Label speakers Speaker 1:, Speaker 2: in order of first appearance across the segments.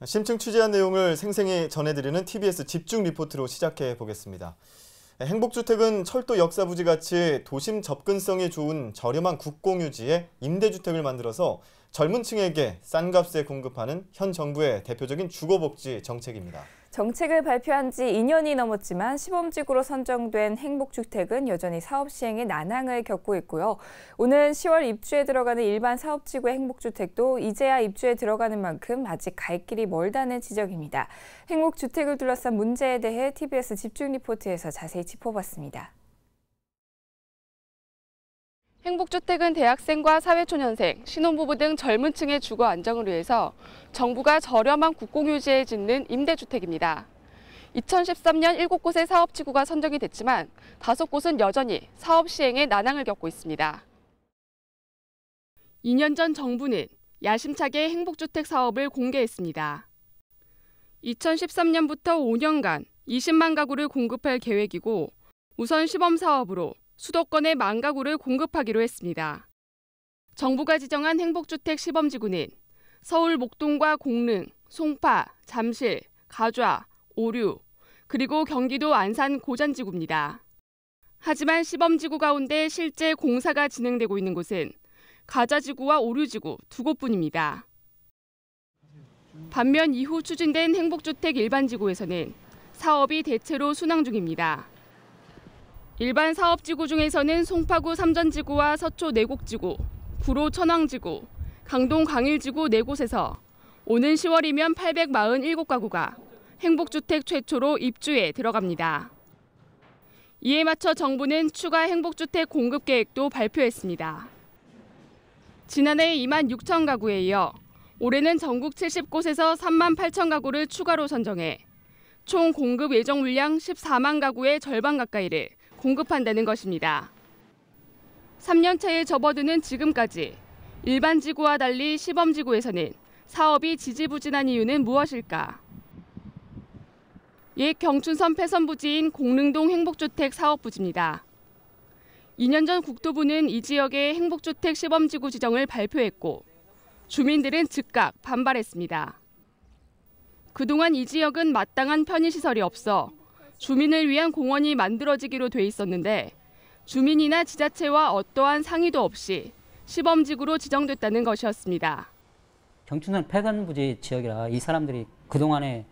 Speaker 1: 심층 취재한 내용을 생생히 전해드리는 TBS 집중 리포트로 시작해 보겠습니다. 행복주택은 철도 역사부지같이 도심 접근성이 좋은 저렴한 국공유지에 임대주택을 만들어서 젊은 층에게 싼 값에 공급하는 현 정부의 대표적인 주거복지 정책입니다.
Speaker 2: 정책을 발표한 지 2년이 넘었지만 시범지구로 선정된 행복주택은 여전히 사업 시행에 난항을 겪고 있고요. 오는 10월 입주에 들어가는 일반 사업지구의 행복주택도 이제야 입주에 들어가는 만큼 아직 갈 길이 멀다는 지적입니다. 행복주택을 둘러싼 문제에 대해 TBS 집중 리포트에서 자세히 짚어봤습니다.
Speaker 3: 행복주택은 대학생과 사회초년생, 신혼부부 등 젊은 층의 주거 안정을 위해서 정부가 저렴한 국공유지에 짓는 임대주택입니다. 2013년 7곳의 사업지구가 선정이 됐지만 5곳은 여전히 사업 시행에 난항을 겪고 있습니다. 2년 전 정부는 야심차게 행복주택 사업을 공개했습니다. 2013년부터 5년간 20만 가구를 공급할 계획이고 우선 시범사업으로 수도권의 10,000 가구를 공급하기로 했습니다. 정부가 지정한 행복주택 시범지구는 서울 목동과 공릉, 송파, 잠실, 가좌, 오류, 그리고 경기도 안산 고잔지구입니다. 하지만 시범지구 가운데 실제 공사가 진행되고 있는 곳은 가자지구와 오류지구 2곳뿐입니다. 반면 이후 추진된 행복주택 일반지구에서는 사업이 대체로 순항 중입니다. 일반 사업지구 중에서는 송파구 삼전지구와 서초 내곡지구, 구로 천왕지구, 강동 광일지구 4곳에서 오는 10월이면 847가구가 행복주택 최초로 입주에 들어갑니다. 이에 맞춰 정부는 추가 행복주택 공급 계획도 발표했습니다. 지난해 26,000 가구에 이어 올해는 전국 70곳에서 38,000 가구를 추가로 선정해 총 공급 예정 물량 14만 가구의 절반 가까이를 공급한다는 것입니다. 3년차에 접어드는 지금까지 일반 지구와 달리 시범지구에서는 사업이 지지부진한 이유는 무엇일까? 옛 경춘선 폐선 부지인 공릉동 행복주택 사업부지입니다. 2년 전 국토부는 이 지역의 행복주택 시범지구 지정을 발표했고 주민들은 즉각 반발했습니다. 그동안 이 지역은 마땅한 편의시설이 없어 주민을 위한 공원이 만들어지기로 돼 있었는데 주민이나 지자체와 어떠한 상의도 없이 시범지구로 지정됐다는 것이었습니다.
Speaker 4: 경춘선 폐선부지 지역이라 이 사람들이 그동안에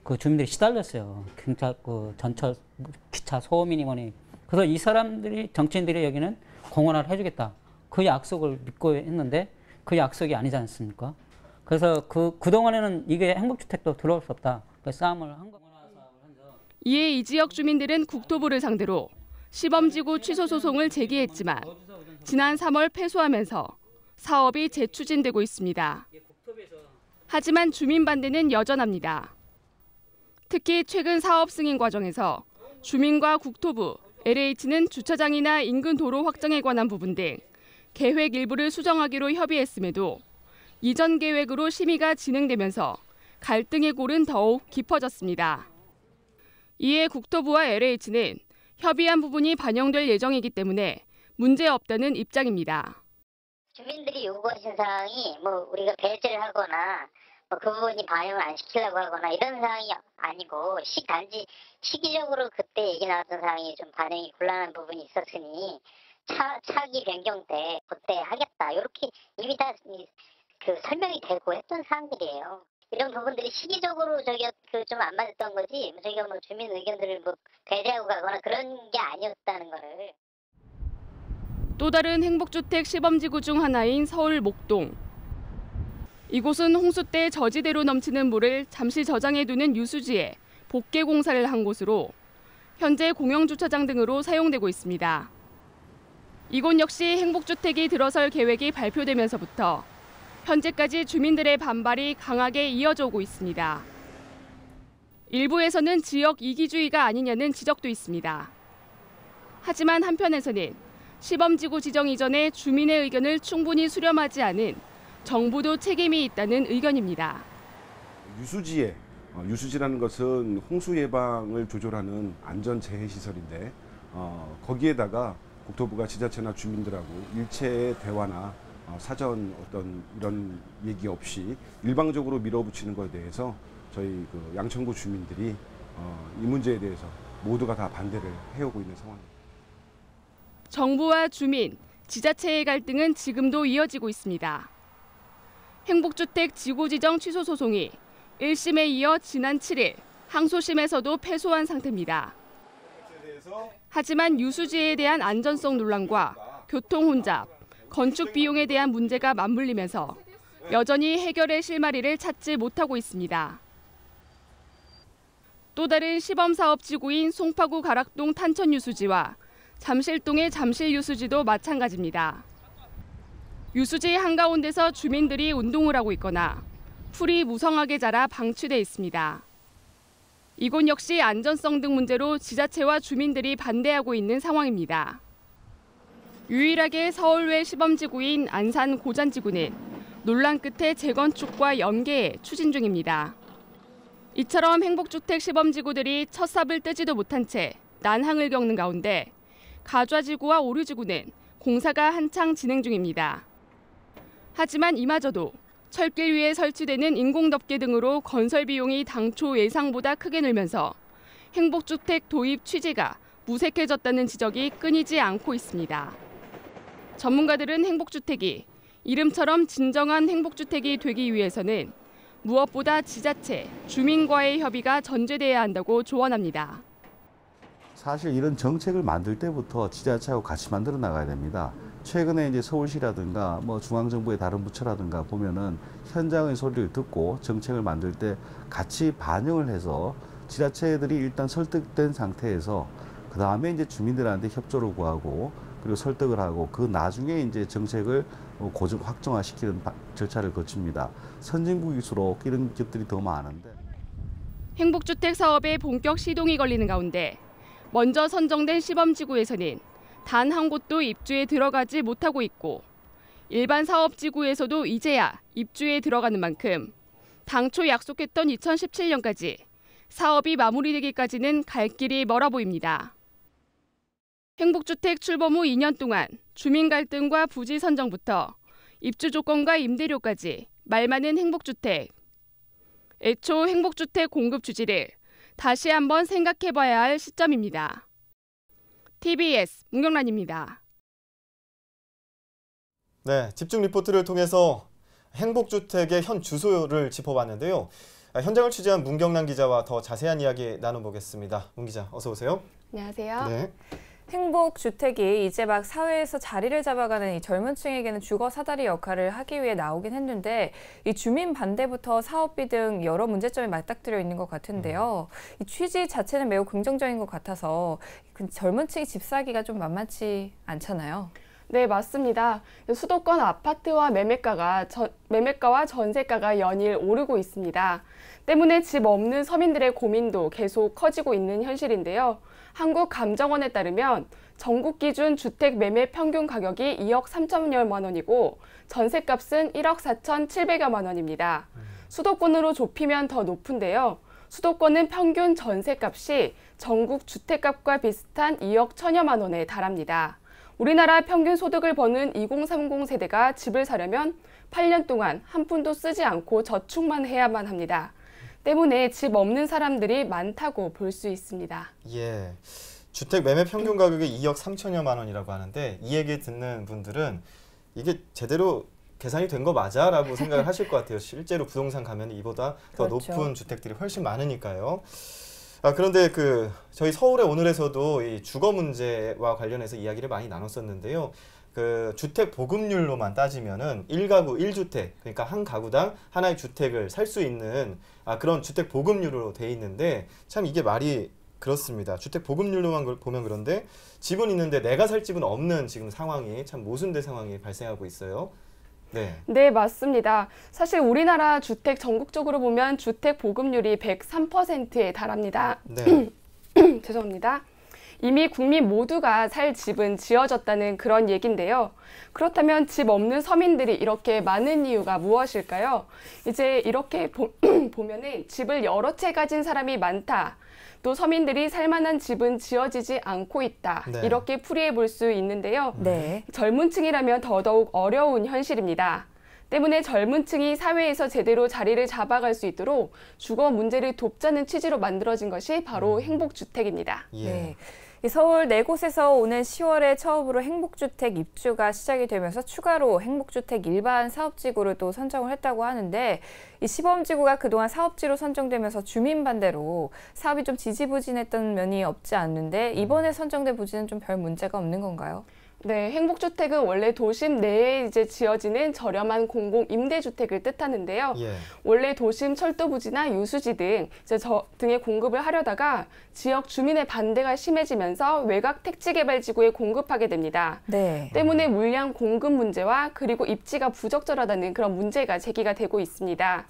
Speaker 4: 그 주민들이 시달렸어요. 전철, 기차, 소음이니 뭐니. 그래서 이 사람들이 정치인들이 여기는 공원화를 해주겠다. 그 약속을 믿고 했는데 그 약속이 아니지 않습니까? 그래서 그동안에는 이게 행복주택도 들어올 수 없다. 그 싸움을 한 겁니다.
Speaker 3: 이에 이 지역 주민들은 국토부를 상대로 시범지구 취소 소송을 제기했지만 지난 3월 패소하면서 사업이 재추진되고 있습니다. 하지만 주민 반대는 여전합니다. 특히 최근 사업 승인 과정에서 주민과 국토부, LH는 주차장이나 인근 도로 확장에 관한 부분 등 계획 일부를 수정하기로 협의했음에도 이전 계획으로 심의가 진행되면서 갈등의 골은 더욱 깊어졌습니다. 이에 국토부와 LH는 협의한 부분이 반영될 예정이기 때문에 문제없다는 입장입니다.
Speaker 5: 주민들이 요구하신 사항이 우리가 배제를 하거나 그 부분이 반영을 안 시키려고 하거나 이런 사항이 아니고 단지 시기적으로 그때 얘기 나왔던 사항이 좀 반영이 곤란한 부분이 있었으니 차기 변경 때 그때 하겠다 이렇게 이미 다 설명이 되고 했던 사항들이에요. 이런 부분들이 시기적으로 좀 안 맞았던 거지 저희가 주민 의견들을 배제하고 가거나 그런 게 아니었다는 거를.
Speaker 3: 또 다른 행복주택 시범지구 중 하나인 서울 목동. 이곳은 홍수 때 저지대로 넘치는 물을 잠시 저장해두는 유수지에 복개 공사를 한 곳으로 현재 공영주차장 등으로 사용되고 있습니다. 이곳 역시 행복주택이 들어설 계획이 발표되면서부터 현재까지 주민들의 반발이 강하게 이어져 오고 있습니다. 일부에서는 지역 이기주의가 아니냐는 지적도 있습니다. 하지만 한편에서는 시범지구 지정 이전에 주민의 의견을 충분히 수렴하지 않은 정부도 책임이 있다는 의견입니다.
Speaker 6: 유수지라는 것은 홍수 예방을 조절하는 안전 재해 시설인데 거기에다가 국토부가 지자체나 주민들하고 일체의 대화나 사전 어떤 이런 얘기 없이 일방적으로 밀어붙이는 것에 대해서 저희 그 양천구 주민들이 이 문제에 대해서 모두가 다 반대를 해오고 있는 상황입니다.
Speaker 3: 정부와 주민, 지자체의 갈등은 지금도 이어지고 있습니다. 행복주택 지구지정 취소 소송이 1심에 이어 지난 7일 항소심에서도 패소한 상태입니다. 하지만 유수지에 대한 안전성 논란과 교통 혼잡, 건축 비용에 대한 문제가 맞물리면서 여전히 해결의 실마리를 찾지 못하고 있습니다. 또 다른 시범사업지구인 송파구 가락동 탄천유수지와 잠실동의 잠실유수지도 마찬가지입니다. 유수지 한가운데서 주민들이 운동을 하고 있거나 풀이 무성하게 자라 방치돼 있습니다. 이곳 역시 안전성 등 문제로 지자체와 주민들이 반대하고 있는 상황입니다. 유일하게 서울 외 시범지구인 안산 고잔지구는 논란 끝에 재건축과 연계해 추진 중입니다. 이처럼 행복주택 시범지구들이 첫 삽을 떼지도 못한 채 난항을 겪는 가운데 가좌지구와 오류지구는 공사가 한창 진행 중입니다. 하지만 이마저도 철길 위에 설치되는 인공덮개 등으로 건설 비용이 당초 예상보다 크게 늘면서 행복주택 도입 취지가 무색해졌다는 지적이 끊이지 않고 있습니다. 전문가들은 행복주택이 이름처럼 진정한 행복주택이 되기 위해서는 무엇보다 지자체, 주민과의 협의가 전제돼야 한다고 조언합니다.
Speaker 7: 사실 이런 정책을 만들 때부터 지자체하고 같이 만들어 나가야 됩니다. 최근에 이제 서울시라든가 뭐 중앙정부의 다른 부처라든가 보면은 현장의 소리를 듣고 정책을 만들 때 같이 반영을 해서 지자체들이 일단 설득된 상태에서 그 다음에 이제 주민들한테 협조를 구하고 그리고 설득을 하고 그 나중에 이제 정책을 고정 확정화시키는 절차를 거칩니다. 선진국일수록 이런 기업들이 더 많은데.
Speaker 3: 행복주택 사업에 본격 시동이 걸리는 가운데 먼저 선정된 시범지구에서는 단 한 곳도 입주에 들어가지 못하고 있고 일반 사업지구에서도 이제야 입주에 들어가는 만큼 당초 약속했던 2017년까지 사업이 마무리되기까지는 갈 길이 멀어 보입니다. 행복주택 출범 후 2년 동안 주민 갈등과 부지 선정부터 입주 조건과 임대료까지 말 많은 행복주택. 애초 행복주택 공급 주지를 다시 한번 생각해봐야 할 시점입니다. TBS 문경란입니다.
Speaker 1: 네, 집중 리포트를 통해서 행복주택의 현 주소를 짚어봤는데요. 현장을 취재한 문경란 기자와 더 자세한 이야기 나눠보겠습니다. 문 기자, 어서 오세요.
Speaker 2: 안녕하세요.
Speaker 1: 네.
Speaker 2: 행복주택이 이제 막 사회에서 자리를 잡아가는 이 젊은 층에게는 주거 사다리 역할을 하기 위해 나오긴 했는데 이 주민 반대부터 사업비 등 여러 문제점이 맞닥뜨려 있는 것 같은데요. 이 취지 자체는 매우 긍정적인 것 같아서 젊은 층이 집 사기가 좀 만만치 않잖아요.
Speaker 8: 네, 맞습니다. 수도권 아파트와 매매가와 전세가가 연일 오르고 있습니다. 때문에 집 없는 서민들의 고민도 계속 커지고 있는 현실인데요. 한국감정원에 따르면 전국 기준 주택 매매 평균 가격이 2억 3천여만 원이고 전세값은 1억 4,700여만 원입니다. 수도권으로 좁히면 더 높은데요. 수도권은 평균 전세값이 전국 주택값과 비슷한 2억 1천여만 원에 달합니다. 우리나라 평균 소득을 버는 2030 세대가 집을 사려면 8년 동안 한 푼도 쓰지 않고 저축만 해야만 합니다. 때문에 집 없는 사람들이 많다고 볼 수 있습니다.
Speaker 1: 예, 주택 매매 평균 가격이 2억 3천여만 원이라고 하는데 이 얘기 듣는 분들은 이게 제대로 계산이 된 거 맞아? 라고 생각을 하실 것 같아요. 실제로 부동산 가면 이보다 더
Speaker 2: 그렇죠.
Speaker 1: 높은 주택들이 훨씬 많으니까요. 그런데 저희 서울의 오늘에서도 이 주거 문제와 관련해서 이야기를 많이 나눴었는데요. 주택 보급률로만 따지면은 1가구 1주택, 그러니까 한 가구당 하나의 주택을 살 수 있는 그런 주택 보급률로 돼 있는데 참 이게 말이 그렇습니다. 주택 보급률로만 보면 그런데 집은 있는데 내가 살 집은 없는 지금 상황이 참 모순된 상황이 발생하고 있어요. 네.
Speaker 8: 네, 맞습니다. 사실 우리나라 주택 전국적으로 보면 주택 보급률이 103%에 달합니다.
Speaker 1: 네.
Speaker 8: 죄송합니다. 이미 국민 모두가 살 집은 지어졌다는 그런 얘기인데요. 그렇다면 집 없는 서민들이 이렇게 많은 이유가 무엇일까요? 이제 이렇게 보면은 집을 여러 채 가진 사람이 많다. 또 서민들이 살만한 집은 지어지지 않고 있다.
Speaker 1: 네.
Speaker 8: 이렇게 풀이해 볼 수 있는데요.
Speaker 2: 네.
Speaker 8: 젊은 층이라면 더더욱 어려운 현실입니다. 때문에 젊은 층이 사회에서 제대로 자리를 잡아갈 수 있도록 주거 문제를 돕자는 취지로 만들어진 것이 바로 행복주택입니다.
Speaker 1: 예.
Speaker 2: 네. 이 서울 4곳에서 오는 10월에 처음으로 행복주택 입주가 시작이 되면서 추가로 행복주택 일반 사업지구를 또 선정을 했다고 하는데 이 시범지구가 그동안 사업지로 선정되면서 주민 반대로 사업이 좀 지지부진했던 면이 없지 않는데 이번에 선정된 부지는 좀 별 문제가 없는 건가요?
Speaker 8: 네, 행복주택은 원래 도심 내에 이제 지어지는 저렴한 공공 임대주택을 뜻하는데요.
Speaker 1: 예.
Speaker 8: 원래 도심 철도 부지나 유수지 등 등의 공급을 하려다가 지역 주민의 반대가 심해지면서 외곽 택지 개발 지구에 공급하게 됩니다.
Speaker 2: 네.
Speaker 8: 때문에 물량 공급 문제와 그리고 입지가 부적절하다는 그런 문제가 제기가 되고 있습니다.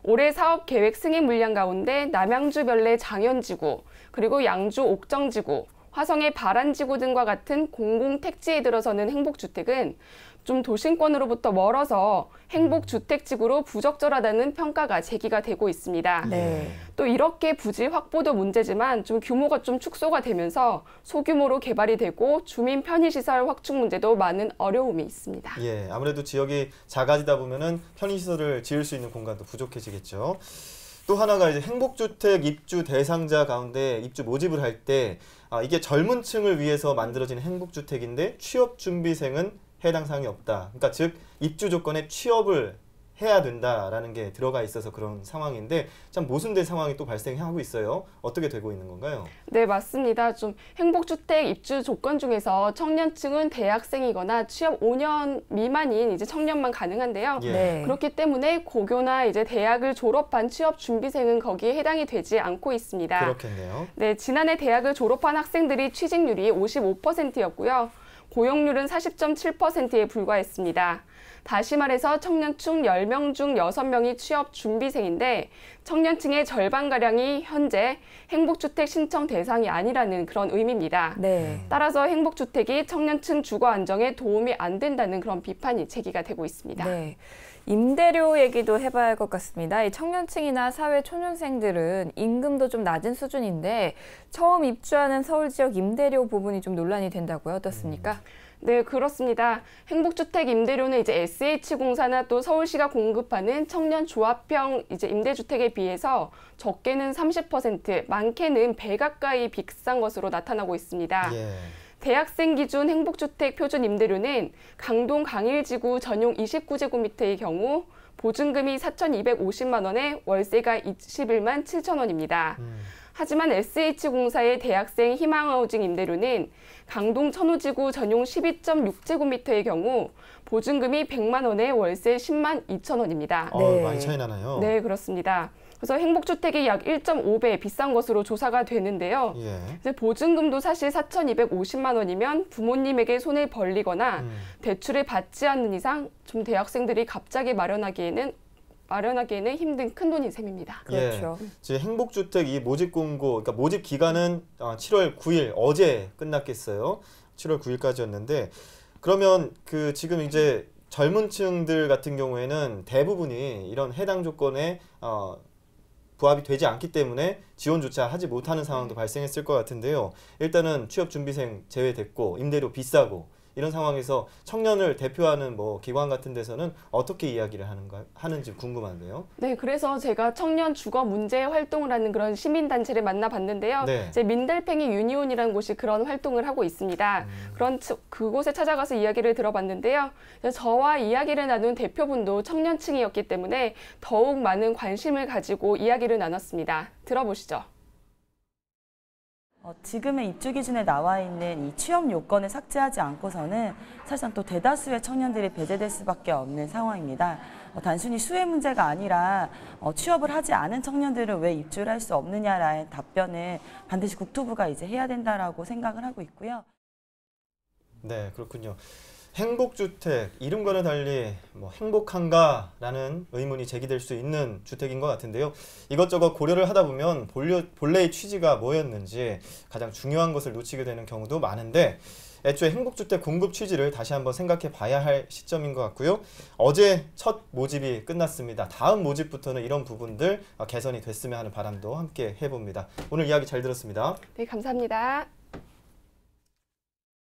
Speaker 8: 올해 사업 계획 승인 물량 가운데 남양주 별내 장현지구, 그리고 양주 옥정지구, 화성의 바란지구 등과 같은 공공택지에 들어서는 행복주택은 좀 도심권으로부터 멀어서 행복주택지구로 부적절하다는 평가가 제기가 되고 있습니다.
Speaker 2: 네.
Speaker 8: 또 이렇게 부지 확보도 문제지만 좀 규모가 좀 축소가 되면서 소규모로 개발이 되고 주민 편의시설 확충 문제도 많은 어려움이 있습니다.
Speaker 1: 예, 아무래도 지역이 작아지다 보면은 편의시설을 지을 수 있는 공간도 부족해지겠죠. 또 하나가 이제 행복주택 입주 대상자 가운데 입주 모집을 할 때 이게 젊은 층을 위해서 만들어진 행복주택인데 취업준비생은 해당 사항이 없다. 그러니까 즉 입주 조건에 취업을 해야 된다라는 게 들어가 있어서 그런 상황인데 참 모순된 상황이 또 발생하고 있어요. 어떻게 되고 있는 건가요?
Speaker 8: 네, 맞습니다. 좀 행복주택 입주 조건 중에서 청년층은 대학생이거나 취업 5년 미만인 이제 청년만 가능한데요.
Speaker 1: 예.
Speaker 2: 네.
Speaker 8: 그렇기 때문에 고교나 이제 대학을 졸업한 취업 준비생은 거기에 해당이 되지 않고 있습니다.
Speaker 1: 그렇겠네요.
Speaker 8: 네, 지난해 대학을 졸업한 학생들이 취직률이 55%였고요. 고용률은 40.7%에 불과했습니다. 다시 말해서 청년층 10명 중 6명이 취업 준비생인데 청년층의 절반가량이 현재 행복주택 신청 대상이 아니라는 그런 의미입니다.
Speaker 2: 네.
Speaker 8: 따라서 행복주택이 청년층 주거 안정에 도움이 안 된다는 그런 비판이 제기가 되고 있습니다.
Speaker 2: 네. 임대료 얘기도 해봐야 할 것 같습니다. 이 청년층이나 사회 초년생들은 임금도 좀 낮은 수준인데 처음 입주하는 서울 지역 임대료 부분이 좀 논란이 된다고요. 어떻습니까?
Speaker 8: 네, 그렇습니다. 행복주택 임대료는 이제 SH공사나 또 서울시가 공급하는 청년 조합형 이제 임대주택에 비해서 적게는 30%, 많게는 배 가까이 비싼 것으로 나타나고 있습니다.
Speaker 1: 예.
Speaker 8: 대학생 기준 행복주택 표준 임대료는 강동 강일지구 전용 29제곱미터의 경우 보증금이 4,250만 원에 월세가 21만 7천 원입니다. 하지만 SH공사의 대학생 희망하우징 임대료는 강동 천호지구 전용 12.6제곱미터의 경우 보증금이 100만 원에 월세 10만 2천 원입니다.
Speaker 2: 네.
Speaker 1: 많이 차이 나나요?
Speaker 8: 네, 그렇습니다. 그래서 행복주택이 약 1.5배 비싼 것으로 조사가 되는데요.
Speaker 1: 예.
Speaker 8: 이제 보증금도 사실 4,250만 원이면 부모님에게 손을 벌리거나 대출을 받지 않는 이상 좀 대학생들이 갑자기 마련하기에는 힘든 큰돈인 셈입니다.
Speaker 2: 그렇죠.
Speaker 1: 예. 지금 행복주택 이 모집 공고, 그러니까 모집 기간은 7월 9일 어제 끝났겠어요. 7월 9일까지였는데 그러면 그 지금 이제 젊은 층들 같은 경우에는 대부분이 이런 해당 조건에 부합이 되지 않기 때문에 지원조차 하지 못하는 상황도 발생했을 것 같은데요. 일단은 취업준비생 제외됐고 임대료 비싸고 이런 상황에서 청년을 대표하는 뭐 기관 같은 데서는 어떻게 이야기를 하는지 궁금한데요.
Speaker 8: 네, 그래서 제가 청년 주거 문제 활동을 하는 그런 시민단체를 만나봤는데요.
Speaker 1: 네.
Speaker 8: 이제 민달팽이 유니온이라는 곳이 그런 활동을 하고 있습니다. 그곳에 찾아가서 이야기를 들어봤는데요. 저와 이야기를 나눈 대표분도 청년층이었기 때문에 더욱 많은 관심을 가지고 이야기를 나눴습니다. 들어보시죠.
Speaker 9: 지금의 입주 기준에 나와 있는 이 취업 요건을 삭제하지 않고서는 사실상 또 대다수의 청년들이 배제될 수밖에 없는 상황입니다. 단순히 수혜 문제가 아니라 취업을 하지 않은 청년들은 왜 입주를 할 수 없느냐라는 답변을 반드시 국토부가 이제 해야 된다라고 생각을 하고 있고요.
Speaker 1: 네, 그렇군요. 행복주택, 이름과는 달리 뭐 행복한가라는 의문이 제기될 수 있는 주택인 것 같은데요. 이것저것 고려를 하다 보면 본래의 취지가 뭐였는지 가장 중요한 것을 놓치게 되는 경우도 많은데, 애초에 행복주택 공급 취지를 다시 한번 생각해 봐야 할 시점인 것 같고요. 어제 첫 모집이 끝났습니다. 다음 모집부터는 이런 부분들 개선이 됐으면 하는 바람도 함께 해봅니다. 오늘 이야기 잘 들었습니다.
Speaker 8: 네, 감사합니다.